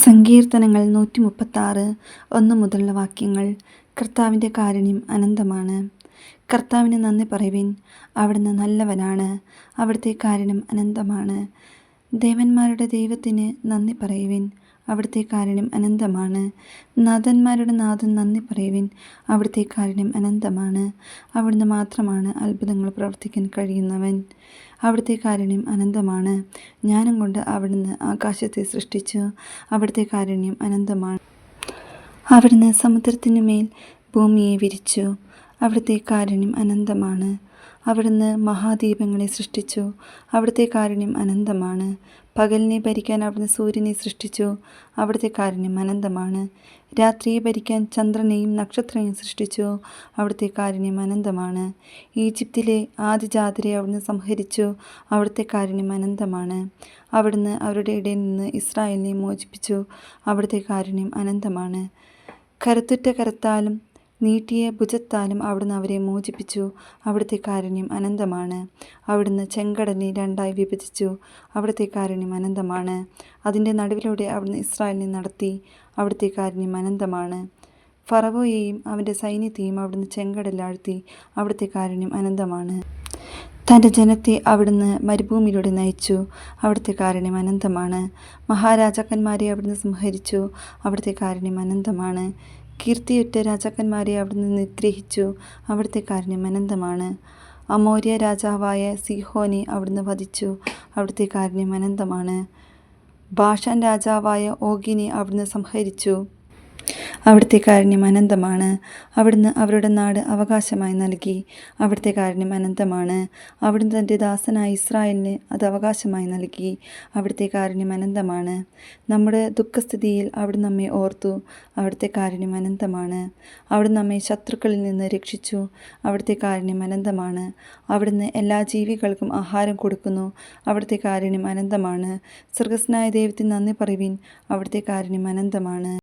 സങ്കീർത്തനങ്ങൾ 136 1 മുതലുള്ള വാക്യങ്ങൾ. കർത്താവിൻ്റെ കാരുണ്യം അനന്തമാണ്. കർത്താവിന് നന്ദി പറയുവിൻ, അവിടുന്ന് നല്ലവനാണ്, അവിടുത്തെ കാരുണ്യം അനന്തമാണ്. ദേവന്മാരുടെ ദൈവത്തിന് നന്ദി പറയുവിൻ, അവിടുത്തെ കാരുണ്യം അനന്തമാണ്. നാഥന്മാരുടെ നാഥൻ നന്ദി പറയുവിൻ, അവിടുത്തെ കാരുണ്യം അനന്തമാണ്. അവിടുന്ന് മാത്രമാണ് അത്ഭുതങ്ങൾ പ്രവർത്തിക്കാൻ കഴിയുന്നവൻ. അവിടുത്തെ കാരുണ്യം അനന്തമാണ്. ജ്ഞാനം കൊണ്ട് അവിടുന്ന് ആകാശത്തെ സൃഷ്ടിച്ചു, അവിടുത്തെ കാരുണ്യം അനന്തമാണ്. അവിടുന്ന് സമുദ്രത്തിനുമേൽ ഭൂമിയെ വിരിച്ചു, അവിടുത്തെ കാരുണ്യം അനന്തമാണ്. അവിടുന്ന് മഹാദ്വീപങ്ങളെ സൃഷ്ടിച്ചു, അവിടുത്തെ കാരുണ്യം അനന്തമാണ്. പകലിനെ ഭരിക്കാൻ അവിടുന്ന് സൂര്യനെ സൃഷ്ടിച്ചു, അവിടുത്തെ കാരുണ്യം അനന്തമാണ്. രാത്രിയെ ഭരിക്കാൻ ചന്ദ്രനെയും നക്ഷത്രങ്ങളെയും സൃഷ്ടിച്ചു, അവിടുത്തെ കാരുണ്യം അനന്തമാണ്. ഈജിപ്തിലെ ആദിജാതരെ അവിടുന്ന് സംഹരിച്ചു, അവിടുത്തെ കാരുണ്യം അനന്തമാണ്. അവിടുന്ന് അവരുടെ ഇടയിൽ നിന്ന് ഇസ്രായേലിനെ മോചിപ്പിച്ചു, അവിടുത്തെ കാരുണ്യം അനന്തമാണ്. കരുത്തുറ്റ കരത്താലും നീട്ടിയ ഭുജത്താലും അവിടുന്ന് അവരെ മോചിപ്പിച്ചു, അവിടുത്തെ കാരുണ്യം അനന്തമാണ്. അവിടുന്ന് ചെങ്കടലിനെ രണ്ടായി വിഭജിച്ചു, അവിടുത്തെ കാരുണ്യം അനന്തമാണ്. അതിൻ്റെ നടുവിലൂടെ അവിടുന്ന് ഇസ്രായേലിനെ നടത്തി, അവിടുത്തെ കാരുണ്യം അനന്തമാണ്. ഫറവോയെയും അവൻ്റെ സൈന്യത്തെയും അവിടുന്ന് ചെങ്കടലിൽ ആഴ്ത്തി, അവിടുത്തെ കാരുണ്യം അനന്തമാണ്. തൻ്റെ ജനത്തെ അവിടുന്ന് മരുഭൂമിയിലൂടെ നയിച്ചു, അവിടുത്തെ കാരുണ്യം അനന്തമാണ്. മഹാരാജാക്കന്മാരെ അവിടുന്ന് സംഹരിച്ചു, അവിടുത്തെ കാരുണ്യം അനന്തമാണ്. കീർത്തിയുറ്റ രാജാക്കന്മാരെ അവിടുന്ന് നിഗ്രഹിച്ചു, അവിടുത്തെ കാരുണ്യം അനന്തമാണ്. അമോര്യ രാജാവായ സീഹോനെ അവിടുന്ന് വധിച്ചു, അവിടുത്തെ കാരുണ്യം അനന്തമാണ്. ബാഷാൻ രാജാവായ ഓഗിനെ അവിടുന്ന് സംഹരിച്ചു, അവിടുത്തെ കാരുണ്യം അനന്തമാണ്. അവിടുന്ന് അവരുടെ നാട് അവകാശമായി നൽകി, അവിടുത്തെ കാരുണ്യം അനന്തമാണ്. അവിടുന്ന് തൻ്റെ ദാസനായ ഇസ്രായേലിന് അത് അവകാശമായി നൽകി, അവിടുത്തെ കാരുണ്യം അനന്തമാണ്. നമ്മുടെ ദുഃഖസ്ഥിതിയിൽ അവിടുന്ന് നമ്മെ ഓർത്തു, അവിടുത്തെ കാരുണ്യം അനന്തമാണ്. അവിടുന്ന് നമ്മെ ശത്രുക്കളിൽ നിന്ന് രക്ഷിച്ചു, അവിടുത്തെ കാരുണ്യം അനന്തമാണ്. അവിടുന്ന് എല്ലാ ജീവികൾക്കും ആഹാരം കൊടുക്കുന്നു, അവിടുത്തെ കാരുണ്യം അനന്തമാണ്. സ്വർഗ്ഗസ്ഥനായ ദൈവത്തിന് നന്ദി പറയുവിൻ, അവിടുത്തെ കാരുണ്യം അനന്തമാണ്.